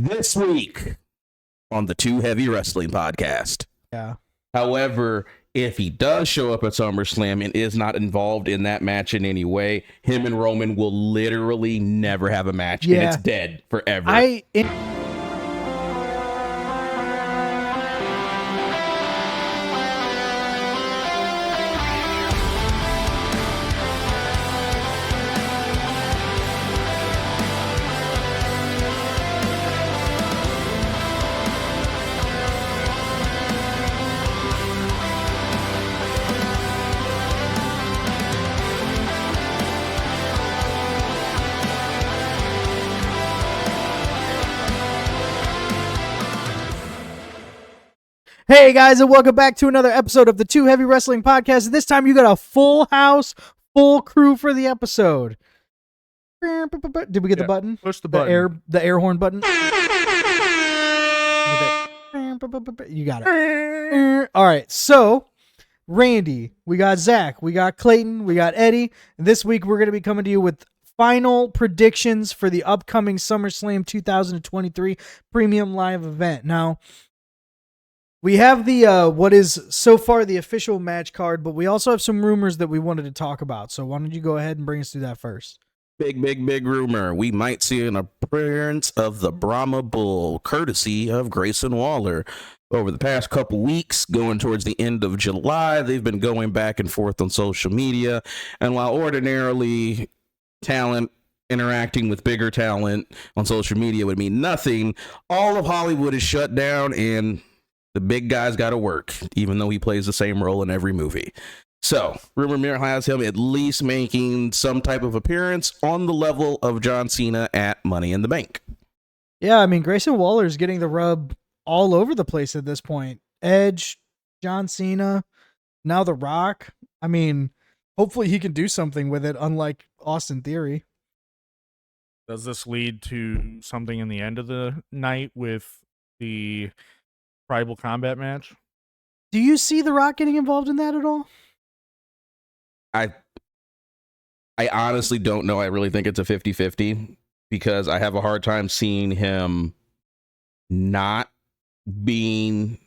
this week on the Too Heavy Wrestling podcast. Yeah. However, if he does show up at SummerSlam and is not involved in that match in any way, him and Roman will literally never have a match, and it's dead forever. Hey guys, and welcome back to another episode of the Too Heavy Wrestling Podcast. This time you got a full house, full crew for the episode. Did we get the button? Push the button. The air horn button. You got it. All right, so Randy, we got Zach, we got Clayton, we got Eddie. And this week we're going to be coming to you with final predictions for the upcoming SummerSlam 2023 Premium Live event. Now, we have the what is so far the official match card, but we also have some rumors that we wanted to talk about. So why don't you go ahead and bring us through that first? Big rumor. We might see an appearance of the Brahma Bull, courtesy of Grayson Waller. Over the past couple weeks, going towards the end of July, they've been going back and forth on social media. And while ordinarily talent interacting with bigger talent on social media would mean nothing, all of Hollywood is shut down and the big guy's got to work, even though he plays the same role in every movie. So, rumor mill has him at least making some type of appearance on the level of John Cena at Money in the Bank. Yeah, I mean, Grayson Waller is getting the rub all over the place at this point. Edge, John Cena, now The Rock. I mean, hopefully he can do something with it, unlike Austin Theory. Does this lead to something in the end of the night with the tribal combat match? Do you see The Rock getting involved in that at all? I honestly don't know. I really think it's a 50-50 because I have a hard time seeing him not being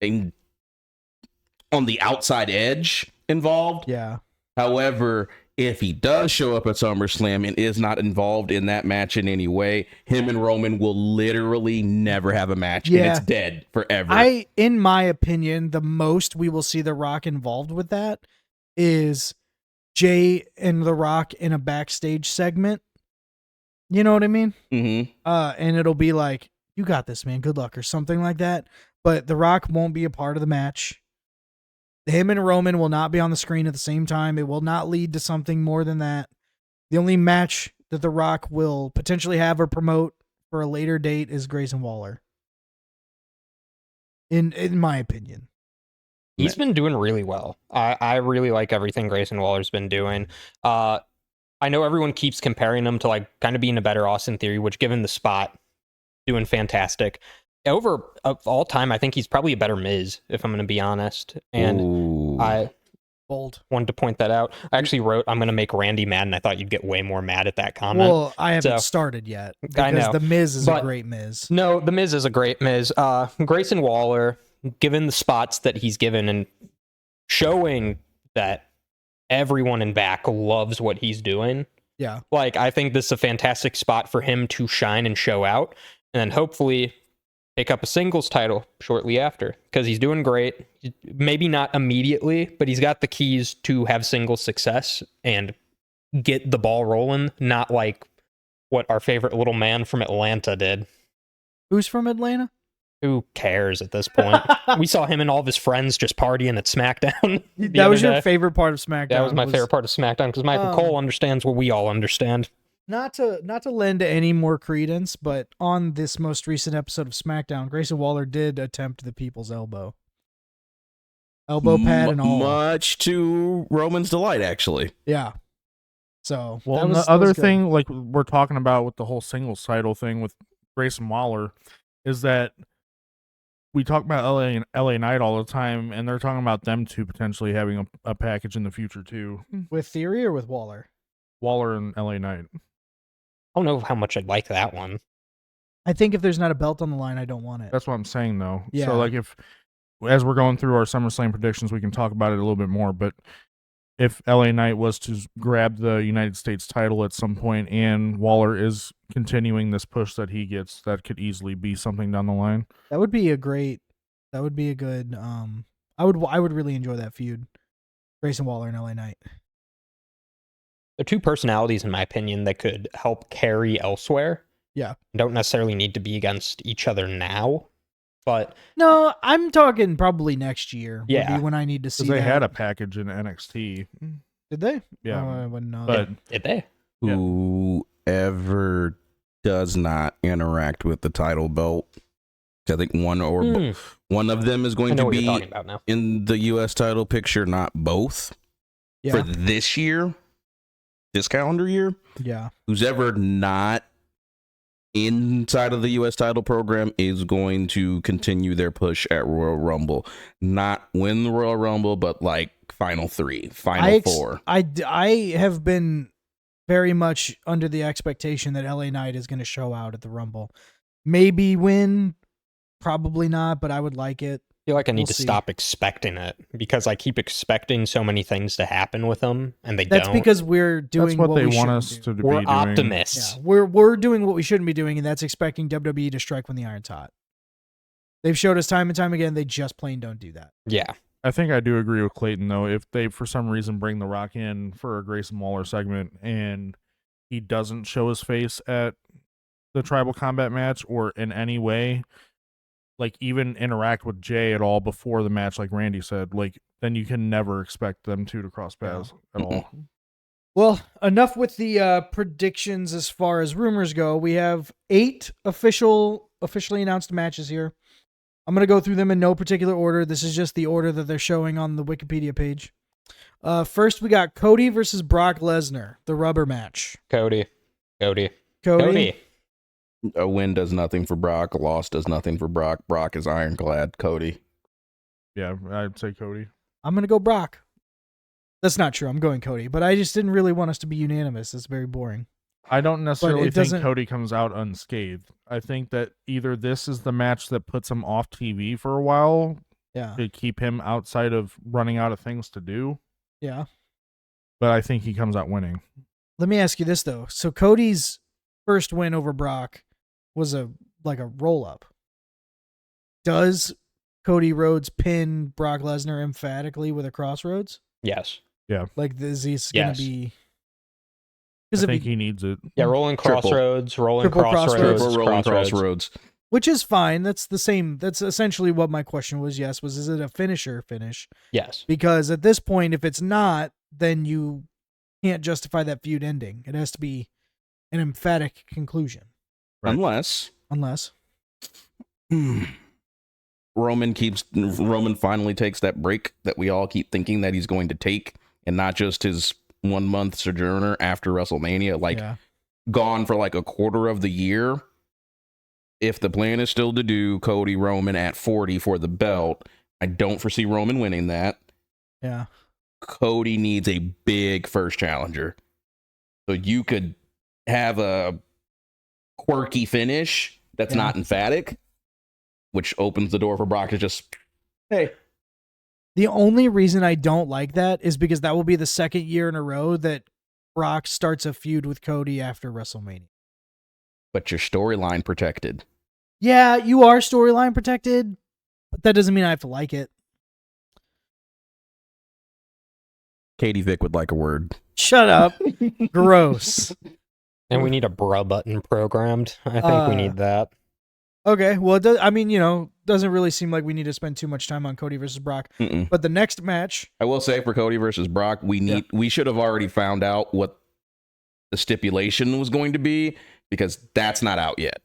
on the outside edge involved. Yeah. However, if he does show up at SummerSlam and is not involved in that match in any way, him and Roman will literally never have a match, and it's dead forever. In my opinion, the most we will see The Rock involved with that is Jay and The Rock in a backstage segment. You know what I mean? Mm-hmm. And it'll be like, you got this, man. Good luck, or something like that. But The Rock won't be a part of the match. Him and Roman will not be on the screen at the same time. It will not lead to something more than that. The only match that The Rock will potentially have or promote for a later date is Grayson Waller. In my opinion. He's been doing really well. I really like everything Grayson Waller's been doing. I know everyone keeps comparing him to like kind of being a better Austin Theory, which given the spot, doing fantastic. Over of all time, I think he's probably a better Miz, if I'm going to be honest. And I wanted to point that out. I actually wrote, I'm going to make Randy mad, and I thought you'd get way more mad at that comment. Well, I haven't started yet. I know. The Miz is a great Miz. No, the Miz is a great Miz. Grayson Waller, given the spots that he's given and showing that everyone in back loves what he's doing. Yeah. Like, I think this is a fantastic spot for him to shine and show out, and then hopefully pick up a singles title shortly after, because he's doing great. Maybe not immediately, but he's got the keys to have singles success and get the ball rolling, not like what our favorite little man from Atlanta did. Who's from Atlanta? Who cares at this point? We saw him and all of his friends just partying at SmackDown. That was your favorite part of SmackDown. That was my favorite part of SmackDown, because Michael Cole understands what we all understand. Not to lend any more credence, but on this most recent episode of SmackDown, Grayson Waller did attempt the people's elbow pad and all. Much to Roman's delight, actually. Yeah. So, well, the other thing, like we're talking about with the whole singles title thing with Grayson Waller, is that we talk about LA Knight all the time, and they're talking about them two potentially having a package in the future too. With Theory or with Waller? Waller and LA Knight. I don't know how much I'd like that one. I think if there's not a belt on the line, I don't want it. That's what I'm saying, though. Yeah. So, like, if as we're going through our SummerSlam predictions, we can talk about it a little bit more. But if LA Knight was to grab the United States title at some point, and Waller is continuing this push that he gets, that could easily be something down the line. That would be a good. I would really enjoy that feud, Grayson Waller and LA Knight. They're two personalities, in my opinion, that could help carry elsewhere. Yeah. Don't necessarily need to be against each other now, but No, I'm talking probably next year. Would Yeah. be when I need to see. Because they that. had a package in NXT. Did they? Yeah. Oh, I wouldn't know. But did they? Yeah. Whoever does not interact with the title belt, I think one of them is I going know to what you're be talking about now. in the U.S. title picture, not both. Yeah. For this year, this calendar year, Yeah. who's ever not inside of the U.S. title program is going to continue their push at Royal Rumble. Not win the Royal Rumble, but like final three, final four. I have been very much under the expectation that LA Knight is going to show out at the Rumble. Maybe win, probably not, but I would like it. I feel like I need We'll to see. stop expecting it because I keep expecting so many things to happen with them, and they That's don't. because we're doing that's what they we want shouldn't us do. to be We're doing. optimists. Yeah, we're doing what we shouldn't be doing, and that's expecting WWE to strike when the iron's hot. They've showed us time and time again they just plain don't do that. Yeah. I think I do agree with Clayton, though. If they, for some reason, bring The Rock in for a Grayson Waller segment and he doesn't show his face at the Tribal Combat match or in any way, like even interact with Jay at all before the match, like Randy said, like then you can never expect them to cross paths at all. Well, enough with the predictions as far as rumors go. We have 8 officially announced matches here. I'm going to go through them in no particular order. This is just the order that they're showing on the Wikipedia page. First, we got Cody versus Brock Lesnar, the rubber match. Cody. A win does nothing for Brock. A loss does nothing for Brock. Brock is ironclad. Cody. Yeah, I'd say Cody. I'm going to go Brock. That's not true. I'm going Cody, but I just didn't really want us to be unanimous. It's very boring. I don't necessarily think doesn't- Cody comes out unscathed. I think that either this is the match that puts him off TV for a while Yeah. to keep him outside of running out of things to do, Yeah. but I think he comes out winning. Let me ask you this, though. So Cody's first win over Brock was a roll up. Does Cody Rhodes pin Brock Lesnar emphatically with a crossroads? Yes. Like, is he going Yes. to be? I Because think he needs it. Yeah, rolling Triple. crossroads, rolling Triple crossroads, crossroads. Triple rolling crossroads. crossroads. which is fine. That's the same. That's essentially what my question was. Yes, is it a finisher finish? Yes. Because at this point, if it's not, then you can't justify that feud ending. It has to be an emphatic conclusion, Right. Unless unless. Roman finally takes that break that we all keep thinking that he's going to take, and not just his 1 month sojourner after WrestleMania, like Yeah. gone for like a quarter of the year. If the plan is still to do Cody Roman at 40 for the belt, I don't foresee Roman winning that. Yeah. Cody needs a big first challenger. So you could have a quirky finish that's Yeah. not emphatic, which opens the door for Brock to just, hey. The only reason I don't like that is because that will be the second year in a row that Brock starts a feud with Cody after WrestleMania. But your storyline protected. Yeah, you are storyline protected, but that doesn't mean I have to like it. Katie Vick would like a word. Shut up. Gross. And we need a bra button programmed. I think we need that. Okay, well, it does, doesn't really seem like we need to spend too much time on Cody versus Brock. Mm-mm. But the next match, I will say for Cody versus Brock, we should have already found out what the stipulation was going to be, because that's not out yet.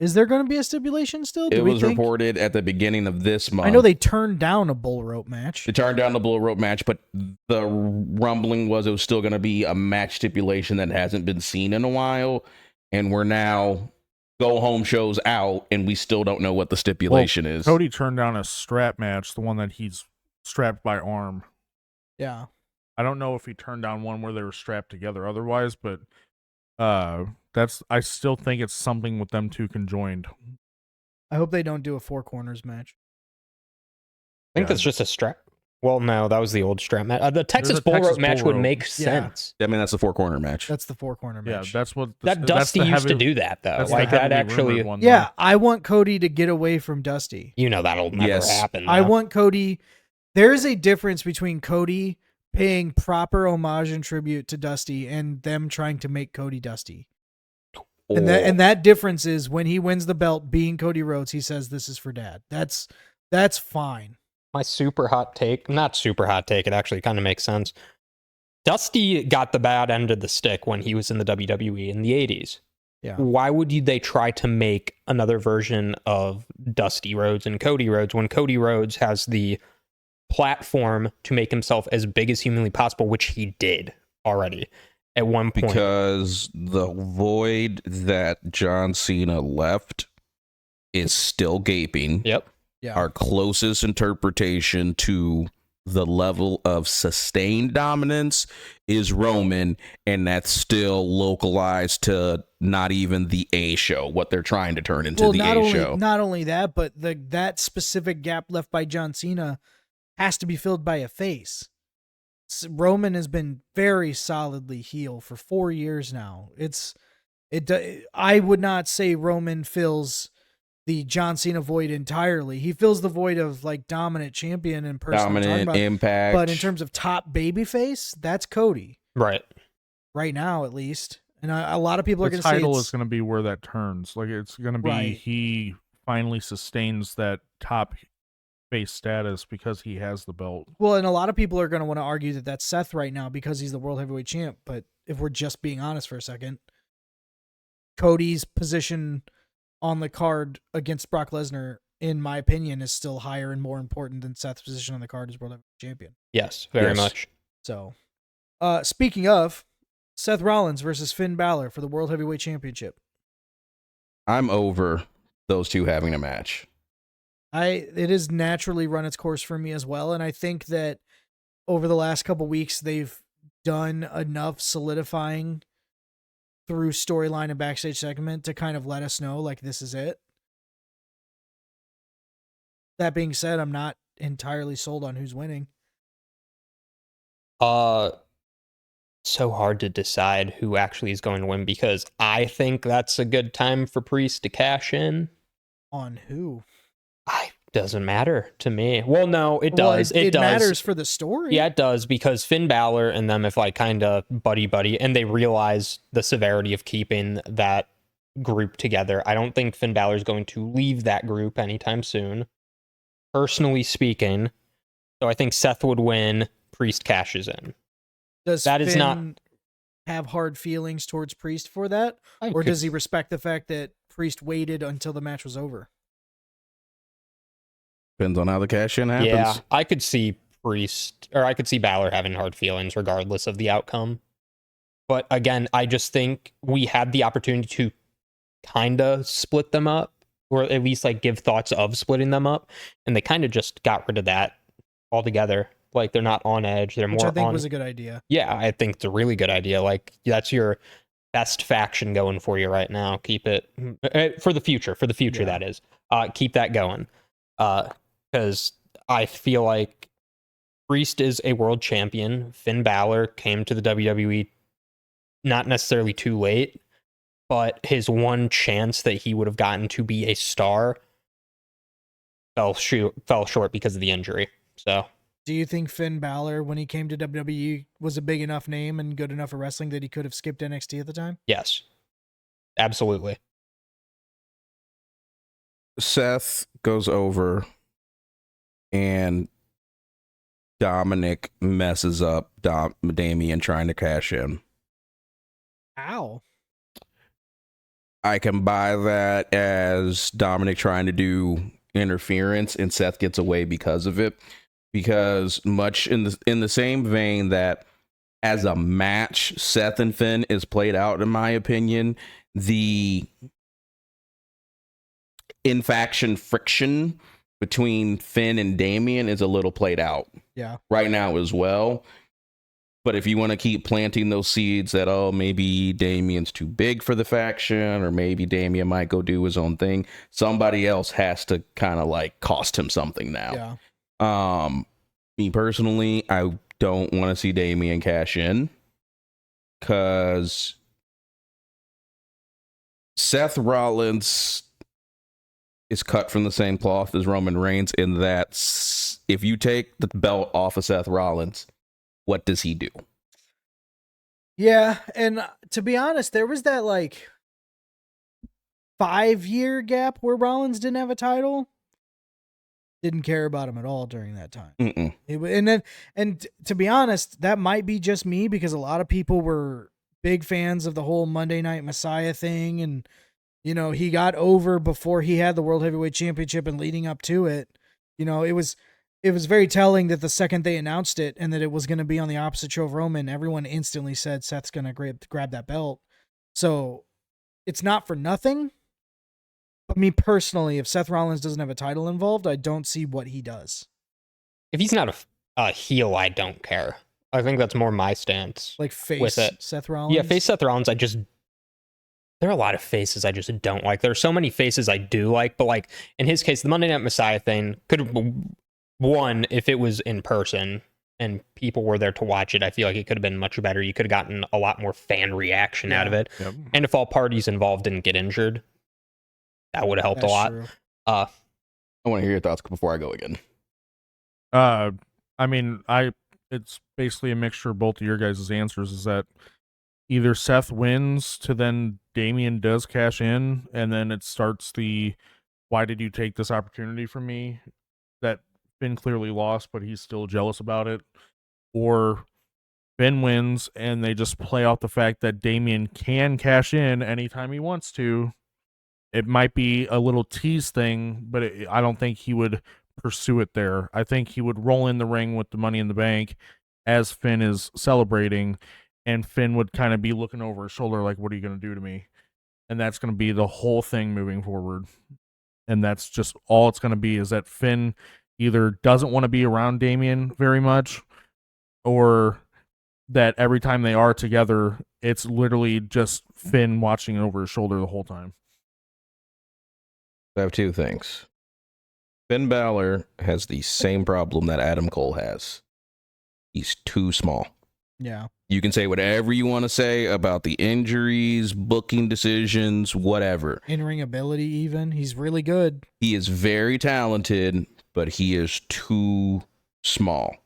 is there going to be a stipulation still? It was reported at the beginning of this month. I know they turned down a bull rope match. They turned down the bull rope match, but the rumbling was it was still going to be a match stipulation that hasn't been seen in a while, and we're now go home shows out, and we still don't know what the stipulation is. Cody turned down a strap match, the one that he's strapped by arm. Yeah. I don't know if he turned down one where they were strapped together otherwise, but I still think it's something with them two conjoined. I hope they don't do a four corners match. I think that's just a strap. Well, no, that was the old strap match. The Texas a Bull Texas Rope match Bull would Rope. make Yeah. sense. I mean, that's the 4-corner match. That's the four corner Yeah, match. that's what That that's Dusty the used to heavy- do that though. that's the Like that heavily actually. rumored one, Yeah, though. I want Cody to get away from Dusty. You know that'll never Yes. happen. I though. want Cody. There is a difference between Cody paying proper homage and tribute to Dusty and them trying to make Cody Dusty. And that difference is when he wins the belt, being Cody Rhodes, he says, "This is for Dad." That's fine. My super hot take, not super hot take, it actually kind of makes sense. Dusty got the bad end of the stick when he was in the WWE in the 80s. Yeah. Why would they try to make another version of Dusty Rhodes and Cody Rhodes when Cody Rhodes has the platform to make himself as big as humanly possible, which he did already at one point? Because the void that John Cena left is still gaping. Yep. Yeah. Our closest interpretation to the level of sustained dominance is Roman, and that's still localized to not even the A show, what they're trying to turn into the A show. Not only that, but that specific gap left by John Cena has to be filled by a face. Roman has been very solidly heel for 4 years now. I would not say Roman fills the John Cena void entirely. He fills the void of like dominant champion and person. Dominant impact. But in terms of top babyface, that's Cody Right. right now, at least. And a lot of people are The going to say title it's is going to be where that turns. Like it's going to be Right. he finally sustains that top face status because he has the belt. well, and a lot of people are going to want to argue that that's Seth right now because he's the world heavyweight champ. But if we're just being honest for a second, Cody's position on the card against Brock Lesnar, in my opinion, is still higher and more important than Seth's position on the card as world heavyweight champion. Yes, very Yes. much. So, speaking of, Seth Rollins versus Finn Balor for the world heavyweight championship. I'm over those two having a match. It has naturally run its course for me as well, and I think that over the last couple weeks they've done enough solidifying through storyline and backstage segment to kind of let us know like this is it. That being said, I'm not entirely sold on who's winning. So hard to decide who actually is going to win because I think that's a good time for Priest to cash in. On who? Doesn't matter to me. Well, no, it Well, does. it does. matters for the story. Yeah, it does because Finn Balor and them have like kind of buddy, and they realize the severity of keeping that group together. I don't think Finn Balor is going to leave that group anytime soon, personally speaking. So I think Seth would win. Priest cashes in. Does that Finn is not have hard feelings towards Priest for that? Or does he respect the fact that Priest waited until the match was over? Depends on how the cash in happens. Yeah, I could see Priest, or I could see Balor having hard feelings regardless of the outcome. But again, I just think we had the opportunity to kind of split them up, or at least like give thoughts of splitting them up, and they kind of just got rid of that altogether. Like they're not on edge; they're Which more I think on. was a good idea. Yeah, I think it's a really good idea. Like that's your best faction going for you right now. Keep it for the future. For the future, Yeah. that is. Keep that going. Because I feel like Priest is a world champion. Finn Balor came to the WWE not necessarily too late, but his one chance that he would have gotten to be a star fell short because of the injury. So. Do you think Finn Balor, when he came to WWE, was a big enough name and good enough at wrestling that he could have skipped NXT at the time? Yes, absolutely. Seth goes over and Dominic messes up Damian trying to cash in. Ow. I can buy that as Dominic trying to do interference and Seth gets away because of it. Because much in the same vein that as a match, Seth and Finn is played out, in my opinion, the in-faction friction between Finn and Damian is a little played out Yeah. right now as well. But if you want to keep planting those seeds that, oh, maybe Damien's too big for the faction, or maybe Damien might go do his own thing, somebody else has to kind of like cost him something now. Yeah. Me personally, I don't want to see Damien cash in, because Seth Rollins is cut from the same cloth as Roman Reigns in that if you take the belt off of Seth Rollins, what does he do? Yeah, and to be honest, there was that like 5-year gap where Rollins didn't have a title. Didn't care about him at all during that time. And to be honest, that might be just me, because a lot of people were big fans of the whole Monday Night Messiah thing, and you know, he got over before he had the World Heavyweight Championship, and leading up to it, you know, it was very telling that the second they announced it and that it was going to be on the opposite show of Roman, everyone instantly said Seth's going to grab that belt. So it's not for nothing. But me personally, if Seth Rollins doesn't have a title involved, I don't see what he does. If he's not a heel, I don't care. I think that's more my stance. Like face with it. Seth Rollins? Yeah, face Seth Rollins, there are a lot of faces I just don't like. There are so many faces I do like, but like in his case, the Monday Night Messiah thing one, if it was in person and people were there to watch it, I feel like it could have been much better. You could have gotten a lot more fan reaction out of it. Yep. And if all parties involved didn't get injured, that would have helped That's a lot. true. I want to hear your thoughts before I go again. I mean, it's basically a mixture of both of your guys' answers. Is that either Seth wins to then Damien does cash in, and then it starts the why did you take this opportunity from me that Finn clearly lost, but he's still jealous about it, or Finn wins and they just play out the fact that Damien can cash in anytime he wants to. It might be a little tease thing, but I don't think he would pursue it there. I think he would roll in the ring with the Money in the Bank as Finn is celebrating, and Finn would kind of be looking over his shoulder like, what are you going to do to me? And that's going to be the whole thing moving forward. And that's just all it's going to be, is that Finn either doesn't want to be around Damien very much, or that every time they are together, it's literally just Finn watching over his shoulder the whole time. I have two things. Finn Balor has the same problem that Adam Cole has. He's too small. Yeah. You can say whatever you want to say about the injuries, booking decisions, whatever. In-ring ability even. He's really good. He is very talented, but he is too small.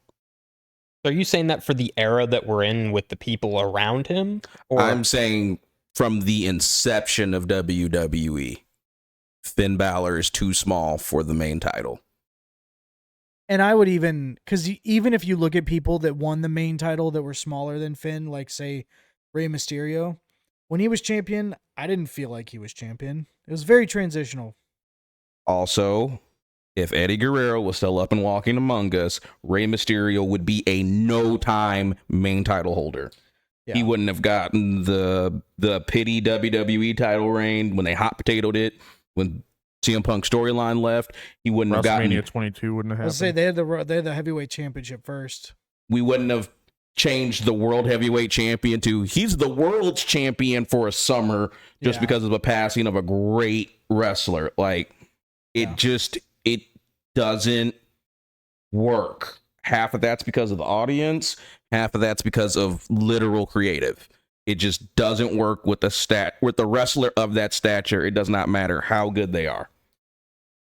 So are you saying that for the era that we're in with the people around him? Or I'm saying from the inception of WWE, Finn Balor is too small for the main title. And I would even, because even if you look at people that won the main title that were smaller than Finn, like say Rey Mysterio, when he was champion, I didn't feel like he was champion. It was very transitional. Also, if Eddie Guerrero was still up and walking among us, Rey Mysterio would be a no-time main title holder. Yeah. He wouldn't have gotten the pity WWE title reign when they hot potatoed it. When CM Punk storyline left, he wouldn't have gotten. WrestleMania 22 wouldn't have happened. Let's say they had the heavyweight championship first. We wouldn't have changed the world heavyweight champion to he's the world's champion for a summer just because of a passing of a great wrestler. Like it doesn't work. Half of that's because of the audience, half of that's because of literal creative. It just doesn't work with the wrestler of that stature. It does not matter how good they are.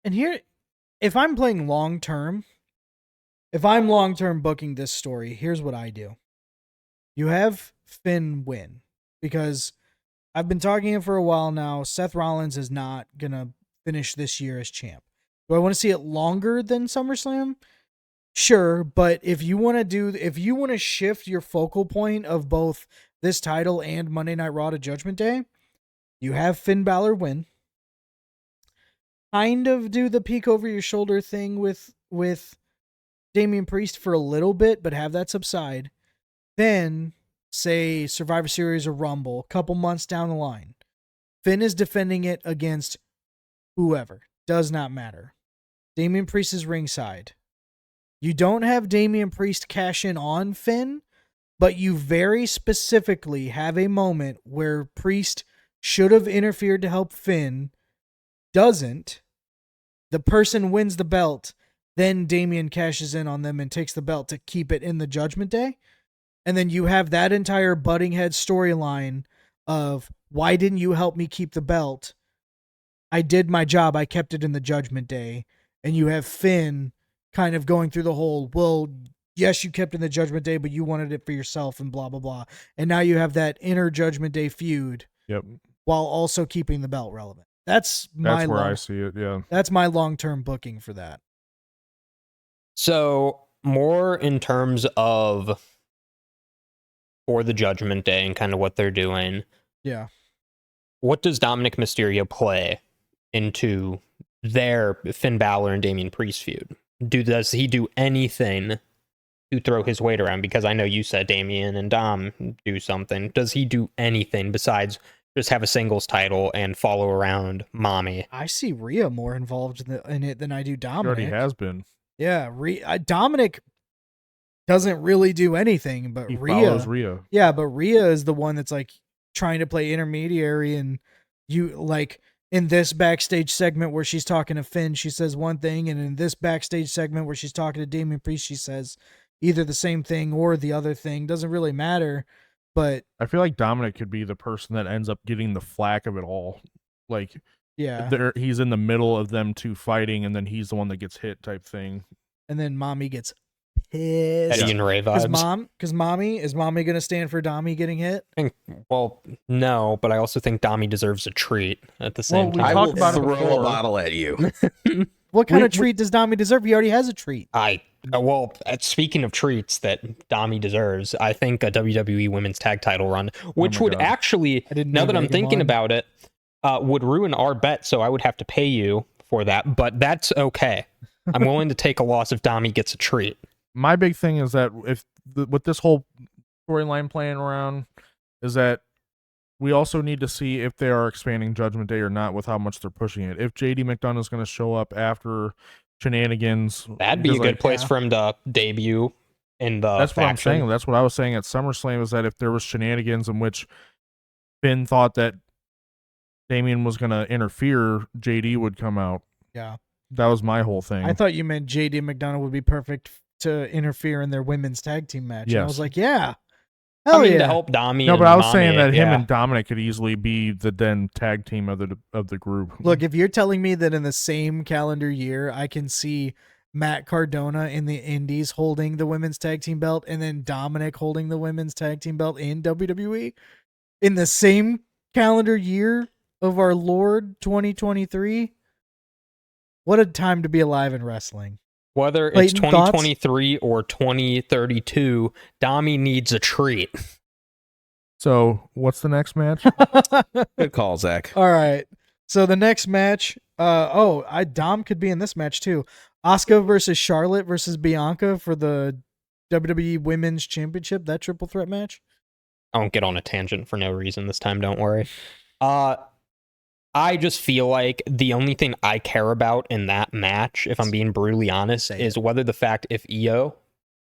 And here, if I'm playing long-term, if I'm long-term booking this story, here's what I do. You have Finn win, because I've been talking for a while now. Seth Rollins is not going to finish this year as champ. Do I want to see it longer than SummerSlam? Sure, but if you want to shift your focal point of both this title and Monday Night Raw to Judgment Day, you have Finn Balor win. Kind of do the peek over your shoulder thing with Damian Priest for a little bit, but have that subside. Then, say Survivor Series or Rumble, a couple months down the line, Finn is defending it against whoever. Does not matter. Damian Priest is ringside. You don't have Damian Priest cash in on Finn, but you very specifically have a moment where Priest should have interfered to help Finn, doesn't. The person wins the belt, then Damian cashes in on them and takes the belt to keep it in the Judgment Day. And then you have that entire butting head storyline of, why didn't you help me keep the belt? I did my job. I kept it in the Judgment Day. And you have Finn kind of going through the whole, well, yes, you kept it in the Judgment Day, but you wanted it for yourself and blah, blah, blah. And now you have that inner Judgment Day feud. Yep. While also keeping the belt relevant. That's where I see it. Yeah. That's my long-term booking for that. So more in terms of for the Judgment Day and kind of what they're doing. Yeah. What does Dominic Mysterio play into their Finn Balor and Damian Priest feud? Does he do anything to throw his weight around? Because I know you said Damian and Dom do something. Does he do anything besides just have a singles title and follow around Mommy? I see Rhea more involved in it than I do Dominic. He already has been. Yeah, Dominic doesn't really do anything, but He follows Rhea. Yeah, but Rhea is the one that's like trying to play intermediary, and you like in this backstage segment where she's talking to Finn, she says one thing, and in this backstage segment where she's talking to Damian Priest, she says either the same thing or the other thing. Doesn't really matter. But I feel like Dominic could be the person that ends up getting the flack of it all. Like, yeah, he's in the middle of them two fighting, and then he's the one that gets hit type thing. And then Mommy gets pissed. Eddie and Ray vibes. Because Mommy going to stand for Dommy getting hit? Well, no, but I also think Dommy deserves a treat at the same time. I will throw a bottle at you. What kind of treat does Dommy deserve? He already has a treat. Speaking of treats that Dommy deserves, I think a WWE Women's Tag Title run, which would actually, now that I'm thinking about it, would ruin our bet. So I would have to pay you for that, but that's okay. I'm willing to take a loss if Dommy gets a treat. My big thing is that with this whole storyline playing around, is that we also need to see if they are expanding Judgment Day or not with how much they're pushing it. If JD McDonough is going to show up after shenanigans, that'd be a good place for him to debut in the That's faction. what I'm saying. That's what I was saying at SummerSlam, is that if there was shenanigans in which Finn thought that Damian was going to interfere, JD would come out. Yeah. That was my whole thing. I thought you meant JD McDonough would be perfect to interfere in their women's tag team match. Yes. And I was like, yeah. Hell I mean, yeah. to help Dommy. No, but I was saying that him yeah. and Dominic could easily be the then tag team of the group. Look, if you're telling me that in the same calendar year, I can see Matt Cardona in the Indies holding the women's tag team belt and then Dominic holding the women's tag team belt in WWE in the same calendar year of our Lord 2023, what a time to be alive in wrestling. Whether it's 2023 or 2032, Dommy needs a treat. So, what's the next match? Good call, Zach. All right. So the next match, Dom could be in this match too. Asuka versus Charlotte versus Bianca for the WWE Women's Championship, that triple threat match. I won't get on a tangent for no reason this time, don't worry. I just feel like the only thing I care about in that match, if I'm being brutally honest, is whether the fact if Io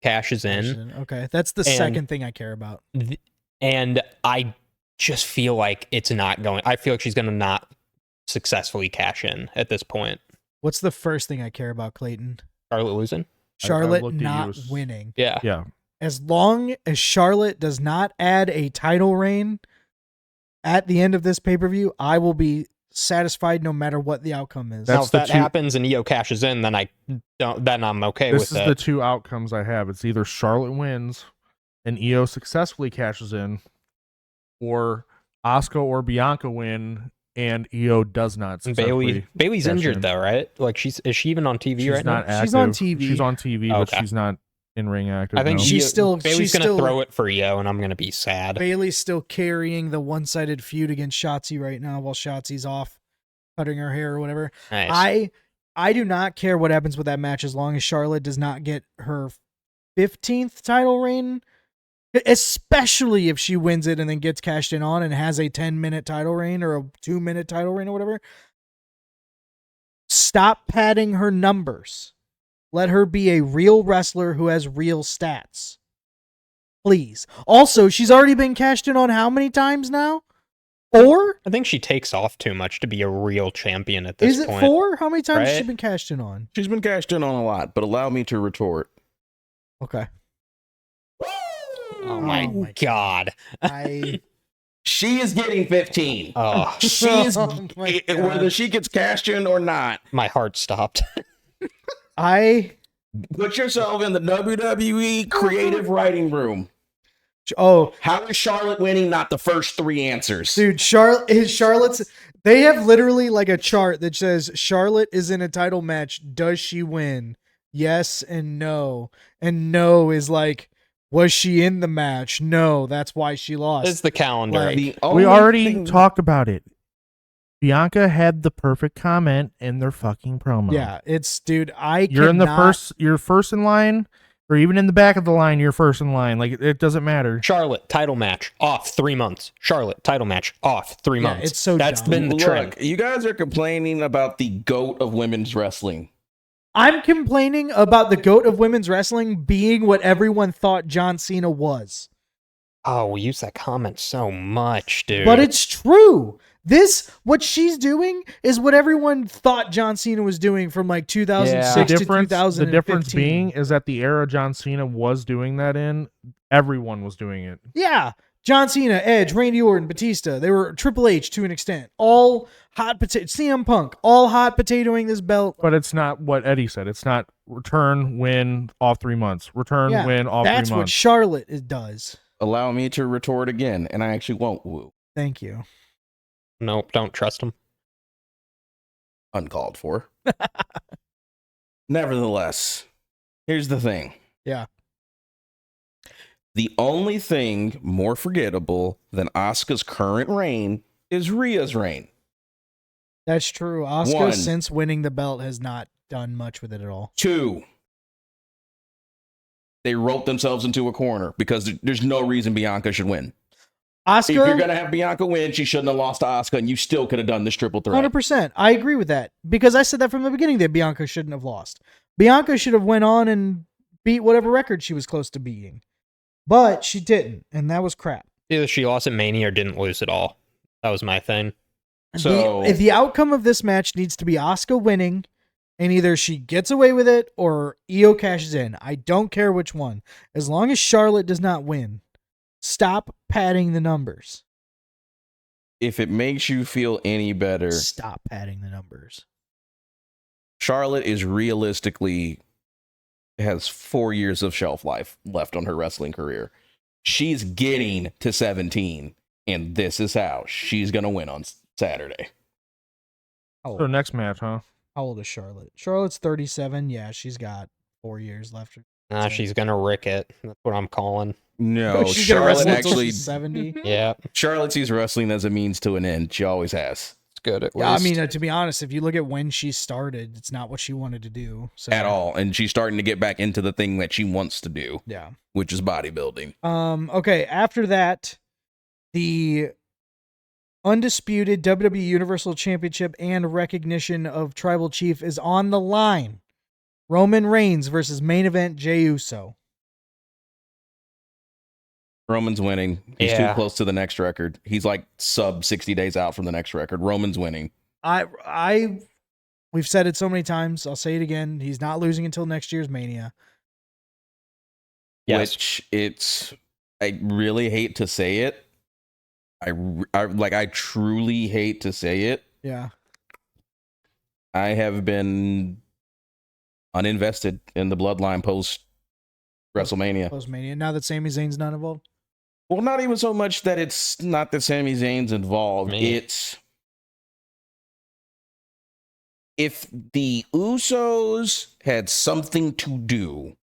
cashes in. Okay, that's the second thing I care about. And I just feel like it's not going. I feel like she's going to not successfully cash in at this point. What's the first thing I care about, Clayton? Charlotte losing? Charlotte not winning. Yeah. As long as Charlotte does not add a title reign at the end of this pay-per-view, I will be satisfied no matter what the outcome is. Now, if that happens and Io cashes in, then I'm okay with it. This is the two outcomes I have. It's either Charlotte wins and Io successfully cashes in, or Asuka or Bianca win and Io does not successfully. Bailey's injured though, right? Like is she even on TV right now? Active. She's on TV. She's on TV, but she's not in ring active. I think Bailey's going to throw it for Io, and I'm going to be sad. Bailey's still carrying the one-sided feud against Shotzi right now while Shotzi's off cutting her hair or whatever. Nice. I do not care what happens with that match as long as Charlotte does not get her 15th title reign, especially if she wins it and then gets cashed in on and has a 10-minute title reign or a 2-minute title reign or whatever. Stop padding her numbers. Let her be a real wrestler who has real stats. Please. Also, she's already been cashed in on how many times now? 4? I think she takes off too much to be a real champion at this Is it point. 4? How many times has she Right? been cashed in on? She's been cashed in on a lot, but allow me to retort. Okay. Oh my god. She is getting 15. Oh, She is, Oh my God. whether she gets cashed in or not. my heart stopped. Put yourself in the WWE creative writing room. Oh, How is Charlotte winning? Not the first 3 answers. dude, Charlotte's. They have literally like a chart that says Charlotte is in a title match. Does she win? Yes and no. And no is like, was she in the match? No, that's why she lost. It's the calendar. Like- The We only already thing- talked about it. Bianca had the perfect comment in their fucking promo. Yeah, it's dude. You're first in line, or even in the back of the line, you're first in line. Like it doesn't matter. Charlotte title match off 3 months. Charlotte title match off 3 Yeah, months. it's so That's dumb. been the trend. Look, you guys are complaining about the GOAT of women's wrestling. I'm complaining about the GOAT of women's wrestling being what everyone thought John Cena was. Oh, we use that comment so much, dude. But it's true. What she's doing is what everyone thought John Cena was doing from like 2006 to 2015. The difference being is that the era John Cena was doing that in, everyone was doing it. Yeah. John Cena, Edge, Randy Orton, Batista. They were Triple H to an extent. All hot potato. CM Punk, all hot potatoing this belt. But it's not what Eddie said. It's not return, win, off 3 months. Return, Yeah, win, off 3 That's what months. Charlotte does. Allow me to retort again, and I actually won't woo. Thank you. Nope, don't trust him. Uncalled for. Nevertheless, here's the thing. Yeah. The only thing more forgettable than Asuka's current reign is Rhea's reign. That's true. Asuka, One. since winning the belt, has not done much with it at all. 2, they wrote themselves into a corner because there's no reason Bianca should win. If you're Asuka, going to have Bianca win, she shouldn't have lost to Asuka, and you still could have done this triple threat. 100%. I agree with that because I said that from the beginning that Bianca shouldn't have lost. Bianca should have went on and beat whatever record she was close to beating, but she didn't, and that was crap. Either she lost at Mania or didn't lose at all. That was my thing. So- the outcome of this match needs to be Asuka winning, and either she gets away with it or Io cashes in. I don't care which one. As long as Charlotte does not win, stop padding the numbers. If it makes you feel any better, Stop padding the numbers. Charlotte is realistically has 4 years of shelf life left on her wrestling career. She's getting to 17, and this is how she's going to win on Saturday. So next match, huh? How old is Charlotte? Charlotte's 37. Yeah, she's got 4 years left. Nah, she's gonna rick it. That's what I'm calling. No, she's gonna Charlotte wrestle until actually, she's 70. Yeah, Charlotte sees wrestling as a means to an end. She always has. it's good at Yeah, I least. mean, to be honest, if you look at when she started, it's not what she wanted to do. So, At all. And she's starting to get back into the thing that she wants to do, Yeah. which is bodybuilding. Okay. After that, the undisputed WWE Universal Championship and recognition of Tribal Chief is on the line. Roman Reigns versus main event Jey Uso. Roman's winning. He's Yeah. too close to the next record. He's like sub 60 days out from the next record. Roman's winning. We've said it so many times. I'll say it again. He's not losing until next year's Mania. Yes. Which I really hate to say it. I truly hate to say it. Yeah. I have been uninvested in the bloodline post WrestleMania. Post Mania. Now that Sami Zayn's not involved. Well, not even so much that it's not that Sami Zayn's involved. Me. It's if the Usos had something to do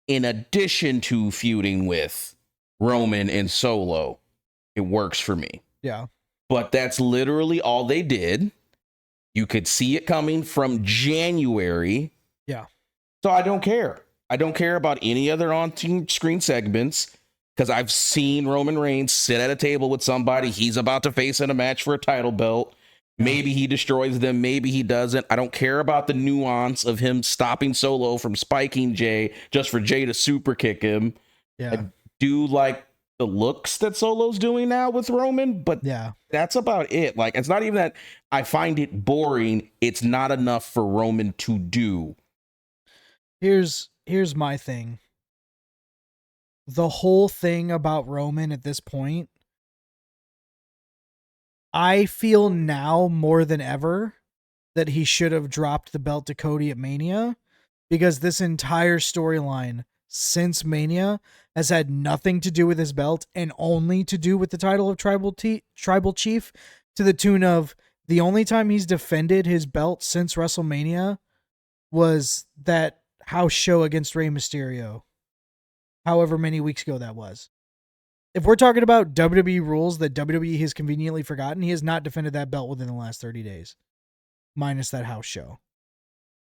in addition to feuding with Roman and Solo, it works for me. Yeah. But that's literally all they did. You could see it coming from January. Yeah. So I don't care. I don't care about any other on-screen segments because I've seen Roman Reigns sit at a table with somebody he's about to face in a match for a title belt. Maybe he destroys them. Maybe he doesn't. I don't care about the nuance of him stopping Solo from spiking Jay just for Jay to super kick him. Yeah. do like the looks that Solo's doing now with Roman, but Yeah. that's about it. Like, it's not even that I find it boring. It's not enough for Roman to do. Here's my thing. The whole thing about Roman at this point, I feel now more than ever that he should have dropped the belt to Cody at Mania, because this entire storyline since Mania has had nothing to do with his belt and only to do with the title of tribal chief, to the tune of the only time he's defended his belt since WrestleMania was that house show against Rey Mysterio, however many weeks ago that was. If we're talking about WWE rules that WWE has conveniently forgotten, he has not defended that belt within the last 30 days, minus that house show.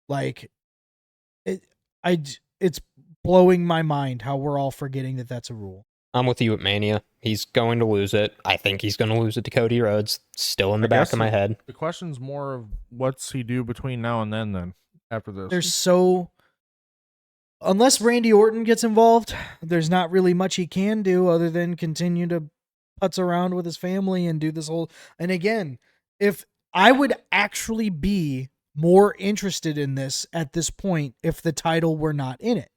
Like, it's blowing my mind how we're all forgetting that that's a rule. I'm with you at Mania. He's going to lose it. I think he's going to lose it to Cody Rhodes. Still in the back of my head. The question's more of what's he do between now and then after this. Unless Randy Orton gets involved, there's not really much he can do other than continue to putz around with his family and do this whole. And again, if I would actually be more interested in this at this point if the title were not in it,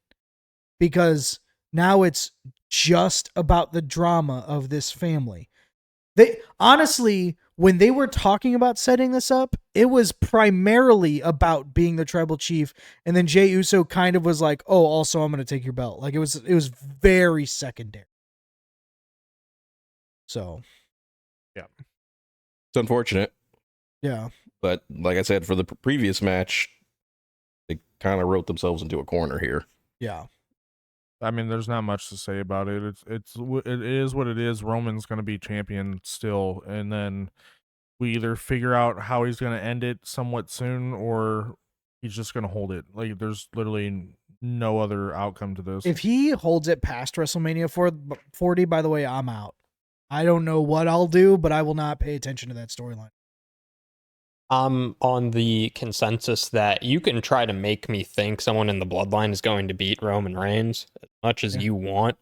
because now it's just about the drama of this family. They honestly, when they were talking about setting this up, it was primarily about being the tribal chief, and then Jey Uso kind of was like, "Oh, also I'm going to take your belt." Like it was very secondary. So, yeah, it's unfortunate. Yeah, but like I said, for the previous match, they kind of wrote themselves into a corner here. Yeah. I mean, there's not much to say about it. It is what it is. Roman's going to be champion still, and then we either figure out how he's going to end it somewhat soon, or he's just going to hold it. Like, there's literally no other outcome to this. If he holds it past WrestleMania 40, by the way, I'm out. I don't know what I'll do, but I will not pay attention to that storyline. I'm on the consensus that you can try to make me think someone in the bloodline is going to beat Roman Reigns as much as you want.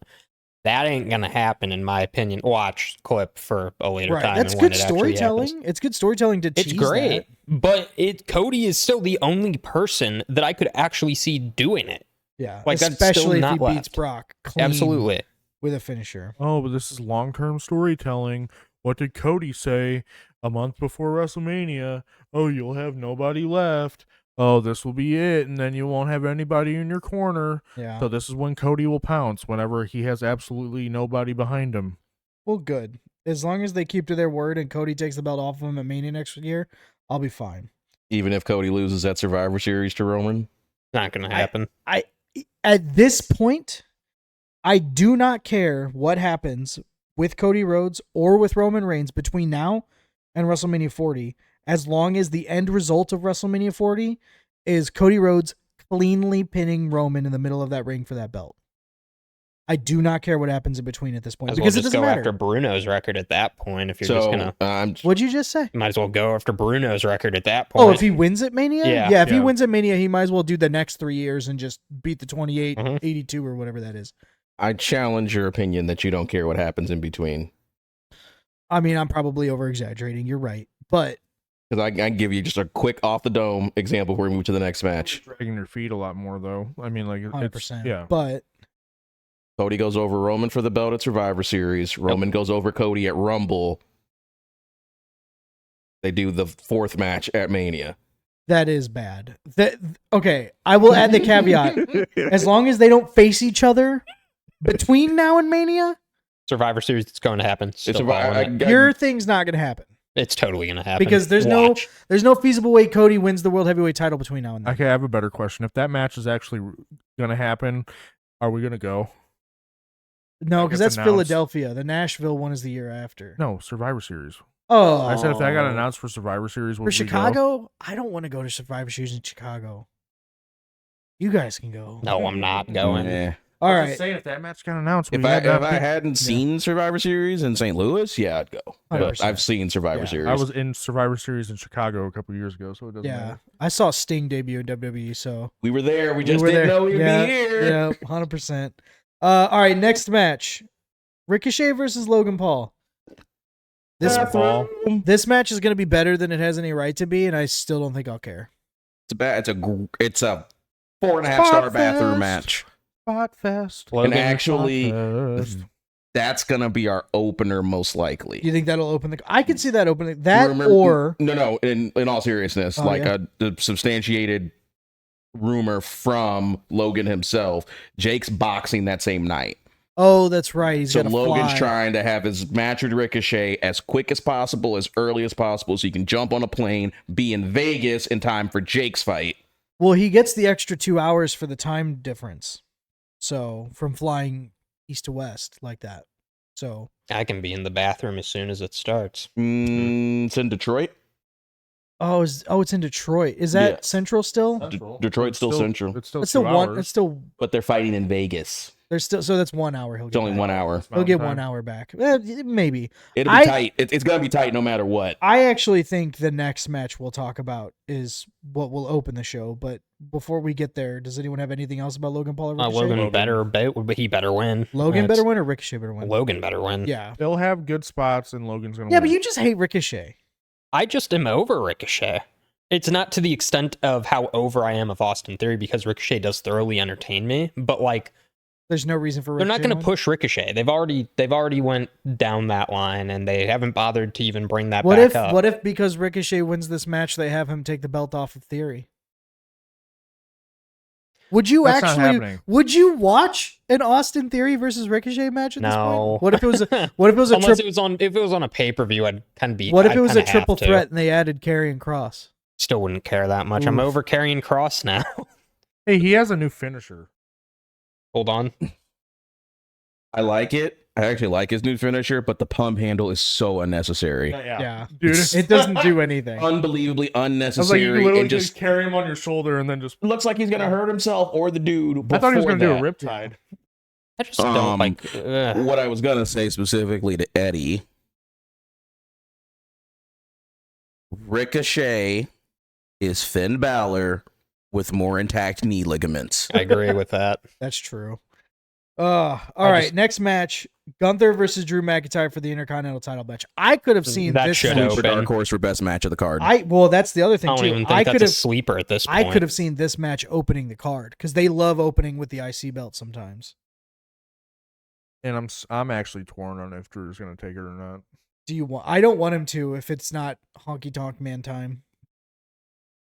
That ain't going to happen, in my opinion. Watch clip for a later time. That's good storytelling. It's good storytelling to tease. It's great, that. but Cody is still the only person that I could actually see doing it. Yeah, like especially if he left. beats Brock clean Absolutely with a finisher. Oh, but this is long-term storytelling. What did Cody say a month before WrestleMania? Oh, you'll have nobody left. Oh, this will be it, and then you won't have anybody in your corner. Yeah. So this is when Cody will pounce, whenever he has absolutely nobody behind him. Well, good. As long as they keep to their word and Cody takes the belt off of him at Mania next year, I'll be fine. Even if Cody loses that Survivor Series to Roman? Not going to happen. I at this point, I do not care what happens with Cody Rhodes or with Roman Reigns between now and WrestleMania 40, as long as the end result of WrestleMania 40 is Cody Rhodes cleanly pinning Roman in the middle of that ring for that belt. I do not care what happens in between at this point, because it doesn't matter. After Bruno's record at that point. If you're just gonna, what'd you just say? Might as well go after Bruno's record at that point. Oh, if he wins at Mania, yeah. If he wins at Mania, he might as well do the next 3 years and just beat the 28, 82 or whatever that is. I challenge your opinion that you don't care what happens in between. I mean, I'm probably over exaggerating. You're right, but because I can give you just a quick off the dome example before we move to the next match. Dragging your feet a lot more, though. I mean, like 100%. Yeah, but Cody goes over Roman for the belt at Survivor Series. Roman goes over Cody at Rumble. They do the fourth match at Mania. That is bad. Okay, I will add the caveat: as long as they don't face each other between now and Mania, Survivor Series, it's going to happen. Your thing's not going to happen. It's totally going to happen because there's no feasible way Cody wins the World Heavyweight title between now and then. Okay, I have a better question. If that match is actually going to happen, are we going to go? No, because that's Philadelphia. The Nashville one is the year after. No, Survivor Series. Oh, I said if that got announced for Survivor Series, for Chicago, I don't want to go to Survivor Series in Chicago. You guys can go. No, I'm not going. Yeah. All right. Saying if that match got announced, if I hadn't seen Survivor Series in St. Louis, I'd go. But I've seen Survivor Series. I was in Survivor Series in Chicago a couple years ago, so it doesn't matter. I saw Sting debut in WWE, so we were there. We just didn't know we'd be here. Yeah, 100%. All right, next match. Ricochet versus Logan Paul. This match is going to be better than it has any right to be, and I still don't think I'll care. It's a 4.5-star bathroom match. Spot fest. And actually, that's gonna be our opener most likely. You think that'll open the? I can see that opening. That Remember, or no. In all seriousness, the substantiated rumor from Logan himself, Jake's boxing that same night. oh, that's right. He's So gonna Logan's fly. trying to have his match with Ricochet as quick as possible, as early as possible, so he can jump on a plane, be in Vegas in time for Jake's fight. Well, he gets the extra 2 hours for the time difference. So from flying east to west like that. So I can be in the bathroom as soon as it starts. It's in Detroit. it's in Detroit. Is that Yeah. Central still? Detroit's still Central. It's still It's still 2 one. hours. It's still But they're fighting in Vegas. there's still so that's 1 hour. He'll It's get only back. 1 hour. He'll get Mountain 1 time. hour back. Maybe. It'll be I- tight. It's gonna be tight no matter what. I actually think the next match we'll talk about is what will open the show. But before we get there, does anyone have anything else about Logan Paul or Ricochet? Logan but he better win. Logan That's- better win or Ricochet better win? Logan better win. Yeah. They'll have good spots, and Logan's gonna. Yeah, win. but you just hate Ricochet. I just am over Ricochet. It's not to the extent of how over I am of Austin Theory, because Ricochet does thoroughly entertain me, but like There's no reason for they're Ricochet. not going win. to push Ricochet. They've already went down that line, and they haven't bothered to even bring that What back if up. what if because Ricochet wins this match, they have him take the belt off of Theory? Would you That's not actually? happening. Would you watch an Austin Theory versus Ricochet match at this No. point? What if it was? What if it was a Unless triple? if it was on a pay-per-view, I'd kind of be. What if I'd it was a kinda have triple to. threat and they added Karrion Cross? Still wouldn't care that much. I'm Oof. over carrying Cross now. Hey, he has a new finisher. Hold on. I like it. I actually like his new finisher, but the pump handle is so unnecessary. Yeah, dude. it doesn't do anything. Unbelievably I was like, unnecessary. you literally and just just carry him on your shoulder and then just. looks like he's gonna hurt himself or the dude. I thought he was before gonna do that. a riptide. I just don't like. What I was gonna say specifically to Eddie, Ricochet is Finn Balor with more intact knee ligaments. I agree with that. That's true. All right, next match: Gunther versus Drew McIntyre for the Intercontinental title match. I could have seen That this. should match- open. For Dark Horse for best match of the card. Well, that's the other I thing don't too. even I think could that's a have. sleeper at this I point. could have seen this match opening the card because they love opening with the IC belt sometimes. And I'm actually torn on if Drew's gonna take it or not. Do you want? I don't want him to if it's not honky tonk man time.